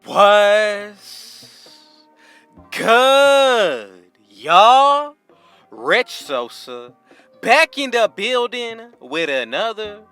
What's good, y'all? Rich Sosa back in the building with another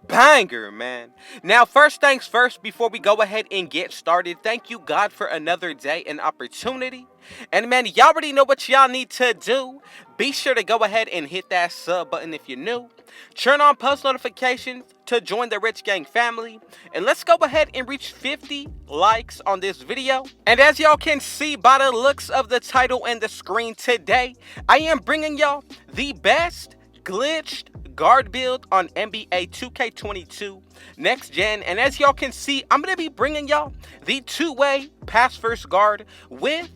banger, man. Now, first things first, before we go ahead and get started, thank you, God, for another day and opportunity. And man, y'all already know what y'all need to do. Be sure to go ahead and hit that sub button if you're new. Turn on post notifications to join the Rich Gang family. And let's go ahead and reach 50 likes on this video. And as y'all can see by the looks of the title and the screen today, I am bringing y'all the best glitched guard build on NBA 2K22 next gen. And as y'all can see, I'm going to be bringing y'all the two-way pass first guard with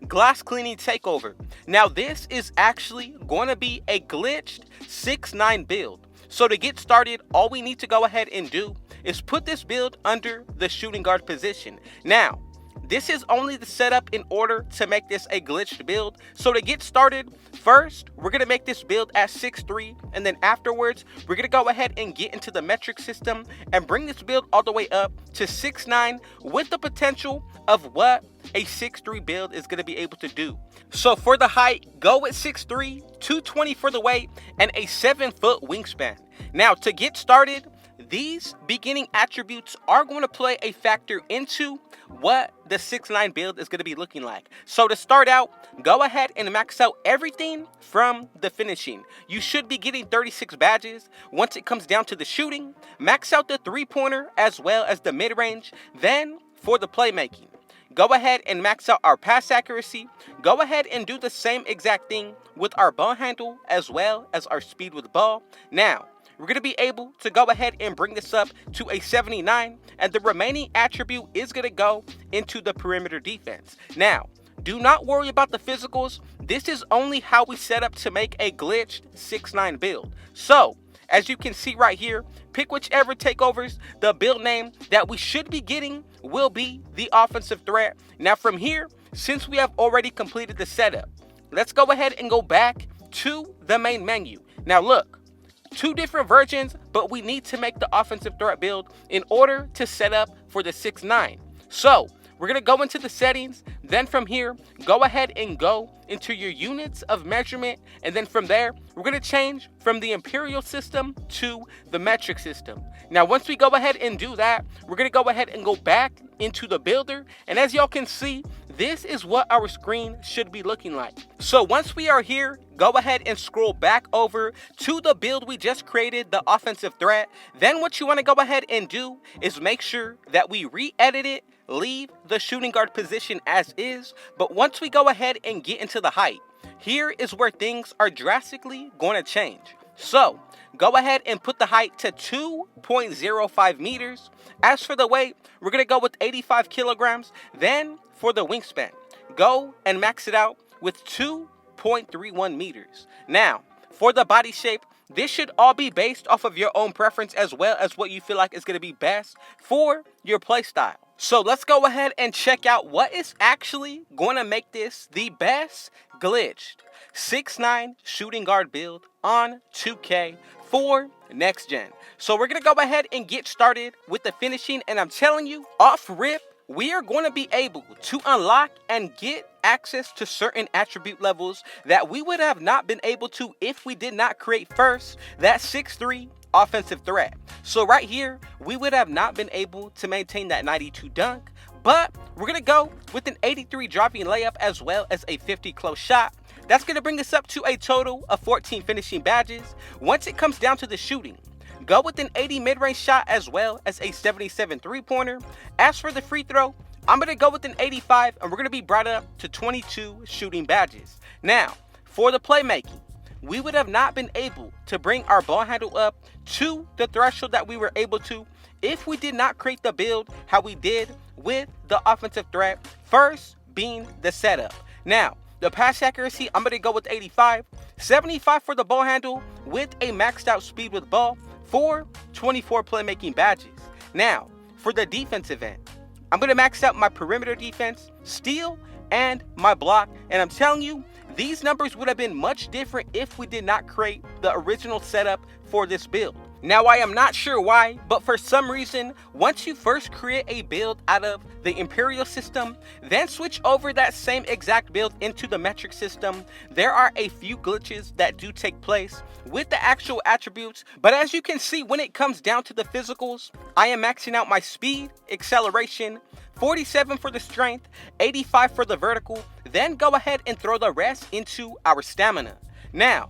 glass cleaning takeover. Now this is actually going to be a glitched 6'9 build. So to get started, all we need to go ahead and do is put this build under the shooting guard position. Now, this is only the setup in order to make this a glitched build. So to get started, first, we're going to make this build at 6'3", and then afterwards, we're going to go ahead and get into the metric system and bring this build all the way up to 6'9", with the potential of what a 6'3 build is going to be able to do. So for the height, go with 6'3", 220 for the weight, and a 7-foot wingspan. Now to get started, these beginning attributes are going to play a factor into what the 6'9 build is going to be looking like. So to start out, go ahead and max out everything from the finishing. You should be getting 36 badges. Once it comes down to the shooting, max out the three-pointer as well as the mid-range. Then for the playmaking, go ahead and max out our pass accuracy. Go ahead and do the same exact thing with our ball handle as well as our speed with the ball. Now, we're going to be able to go ahead and bring this up to a 79, and the remaining attribute is going to go into the perimeter defense. Now, do not worry about the physicals. This is only how we set up to make a glitched 6'9 build. So, as you can see right here, pick whichever takeovers. The build name that we should be getting will be the offensive threat. Now from here, since we have already completed the setup, let's go ahead and go back to the main menu. Now look, two different versions, but we need to make the offensive threat build in order to set up for the 6'9. So we're going to go into the settings. Then from here, go ahead and go into your units of measurement. And then from there, we're going to change from the imperial system to the metric system. Now, once we go ahead and do that, we're going to go ahead and go back into the builder. And as y'all can see, this is what our screen should be looking like. So once we are here, go ahead and scroll back over to the build we just created, the offensive threat. Then what you want to go ahead and do is make sure that we re-edit it, leave the shooting guard position as is. But once we go ahead and get into the height, here is where things are drastically going to change. So go ahead and put the height to 2.05 meters. As for the weight, we're going to go with 85 kilograms. Then for the wingspan, go and max it out with 2.31 meters. Now, for the body shape, this should all be based off of your own preference as well as what you feel like is going to be best for your play style. So let's go ahead and check out what is actually going to make this the best glitched 6'9 shooting guard build on 2K for next gen. So we're going to go ahead and get started with the finishing, and I'm telling you, off rip, we are going to be able to unlock and get access to certain attribute levels that we would have not been able to if we did not create first that 6'3 offensive threat. So right here, we would have not been able to maintain that 92 dunk, but we're going to go with an 83 dropping layup as well as a 50 close shot. That's going to bring us up to a total of 14 finishing badges. Once it comes down to the shooting, go with an 80 mid-range shot as well as a 77 three-pointer. As for the free throw, I'm going to go with an 85, and we're going to be brought up to 22 shooting badges. Now, for the playmaking, we would have not been able to bring our ball handle up to the threshold that we were able to if we did not create the build how we did with the offensive threat, first being the setup. Now, the pass accuracy, I'm going to go with 85, 75 for the ball handle with a maxed out speed with ball for 24 playmaking badges. Now, for the defensive end, I'm going to max out my perimeter defense, steal, and my block. And I'm telling you, these numbers would have been much different if we did not create the original setup for this build. Now I am not sure why, but for some reason, once you first create a build out of the Imperial system, then switch over that same exact build into the metric system, there are a few glitches that do take place with the actual attributes. But as you can see, when it comes down to the physicals, I am maxing out my speed, acceleration, 47 for the strength, 85 for the vertical, then go ahead and throw the rest into our stamina. Now,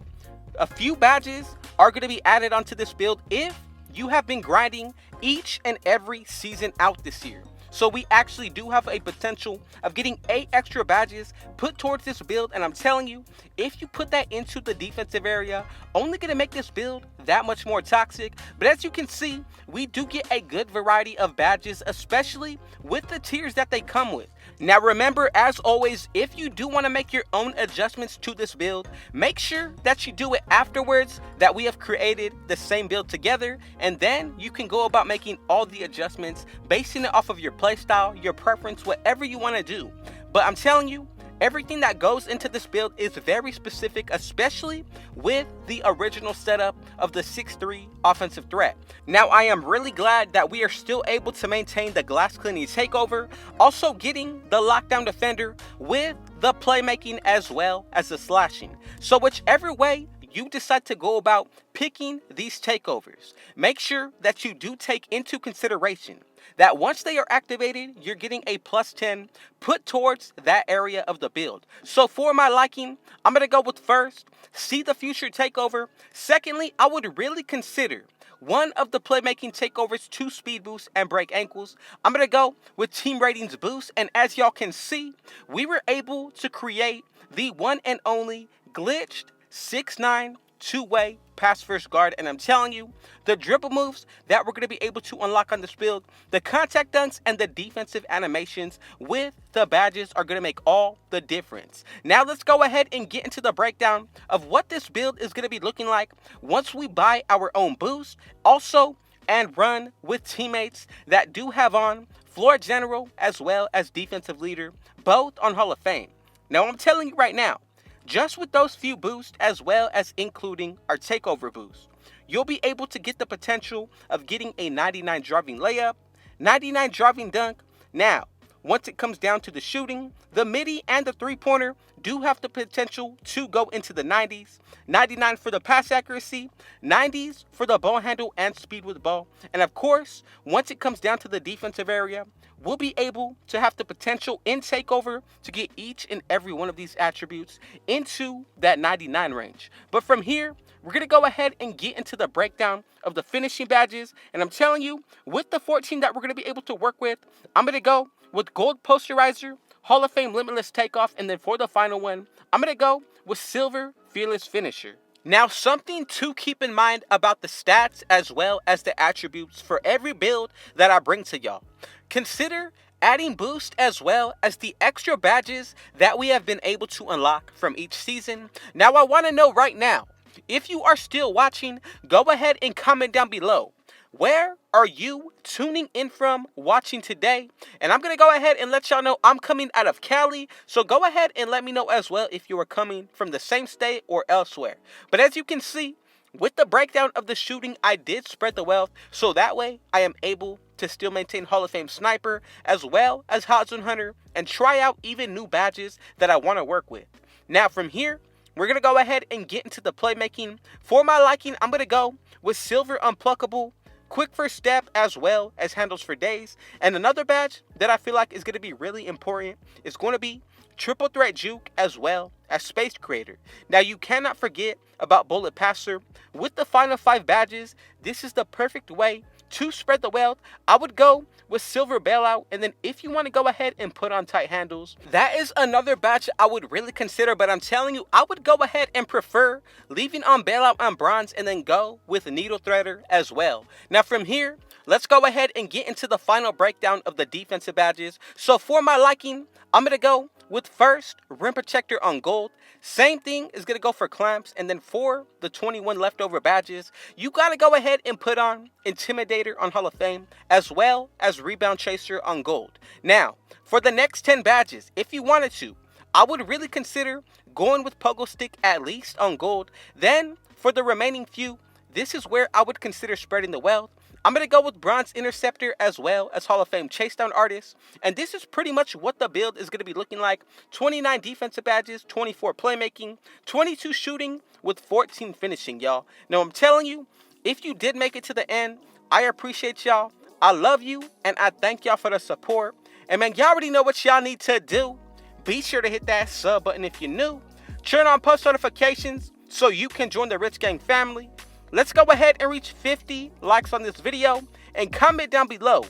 a few badges are going to be added onto this build if you have been grinding each and every season out this year. So we actually do have a potential of getting 8 extra badges put towards this build, and I'm telling you, if you put that into the defensive area, only going to make this build that much more toxic. But as you can see, we do get a good variety of badges, especially with the tiers that they come with. Now remember, as always, if you do want to make your own adjustments to this build, make sure that you do it afterwards that we have created the same build together, and then you can go about making all the adjustments, basing it off of your playstyle, your preference, whatever you want to do. But I'm telling you, everything that goes into this build is very specific, especially with the original setup of the 6'3" offensive threat. Now I am really glad that we are still able to maintain the glass cleaning takeover, also getting the lockdown defender with the playmaking as well as the slashing. So whichever way you decide to go about picking these takeovers, make sure that you do take into consideration that once they are activated, you're getting a +10 put towards that area of the build. So for my liking, I'm going to go with first, see the future takeover. Secondly, I would really consider one of the playmaking takeovers to speed boost and break ankles. I'm going to go with team ratings boost, and as y'all can see, we were able to create the one and only glitched 6'9" two-way pass first guard, and I'm telling you, the dribble moves that we're going to be able to unlock on this build, the contact dunks, and the defensive animations with the badges are going to make all the difference. Now let's go ahead and get into the breakdown of what this build is going to be looking like once we buy our own boost, also and run with teammates that do have on floor general as well as defensive leader, both on Hall of Fame. Now I'm telling you right now, just with those few boosts, as well as including our takeover boost, you'll be able to get the potential of getting a 99 driving layup, 99 driving dunk. Now, once it comes down to the shooting, the midi and the three-pointer do have the potential to go into the 90s, 99 for the pass accuracy, 90s for the ball handle and speed with the ball. And of course, once it comes down to the defensive area, we'll be able to have the potential in takeover to get each and every one of these attributes into that 99 range. But from here, we're going to go ahead and get into the breakdown of the finishing badges. And I'm telling you, with the 14 that we're going to be able to work with, I'm going to go with Gold Posterizer, Hall of Fame Limitless Takeoff, and then for the final one, I'm going to go with Silver Fearless Finisher. Now, something to keep in mind about the stats as well as the attributes for every build that I bring to y'all. Consider adding boost as well as the extra badges that we have been able to unlock from each season. Now, I want to know right now, if you are still watching, go ahead and comment down below. Where are you tuning in from watching today? And I'm going to go ahead and let y'all know I'm coming out of Cali. So go ahead and let me know as well if you are coming from the same state or elsewhere. But as you can see, with the breakdown of the shooting, I did spread the wealth. So that way I am able to still maintain Hall of Fame Sniper as well as Hot Zone Hunter and try out even new badges that I want to work with. Now from here, we're going to go ahead and get into the playmaking. For my liking, I'm going to go with Silver Unpluckable, Quick First Step, as well as Handles for Days. And another badge that I feel like is going to be really important is going to be Triple Threat Juke as well as Space Creator. Now you cannot forget about Bullet Passer. With the final 5 badges, this is the perfect way to spread the wealth. I would go with Silver Bailout, and then if you want to go ahead and put on Tight Handles, that is another badge I would really consider. But I'm telling you, I would go ahead and prefer leaving on Bailout on Bronze and then go with Needle Threader as well. Now from here, let's go ahead and get into the final breakdown of the defensive badges. So for my liking, I'm going to go with first Rim Protector on Gold. Same thing is going to go for Clamps. And then for the 21 leftover badges, you got to go ahead and put on Intimidator on Hall of Fame as well as Rebound Chaser on Gold. Now, for the next 10 badges, if you wanted to, I would really consider going with Pogo Stick at least on Gold. Then, for the remaining few, this is where I would consider spreading the wealth. I'm going to go with Bronze Interceptor as well as Hall of Fame Chase Down Artist. And this is pretty much what the build is going to be looking like. 29 defensive badges, 24 playmaking, 22 shooting with 14 finishing, y'all. Now, I'm telling you, if you did make it to the end, I appreciate y'all. I love you, and I thank y'all for the support. And man, y'all already know what y'all need to do. Be sure to hit that sub button if you're new. Turn on post notifications so you can join the Rich Gang family. Let's go ahead and reach 50 likes on this video and comment down below.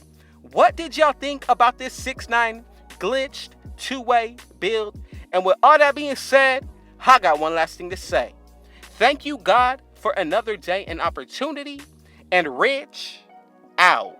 What did y'all think about this 6'9" glitched two-way build? And with all that being said, I got one last thing to say. Thank you, God, for another day and opportunity. And Rich out.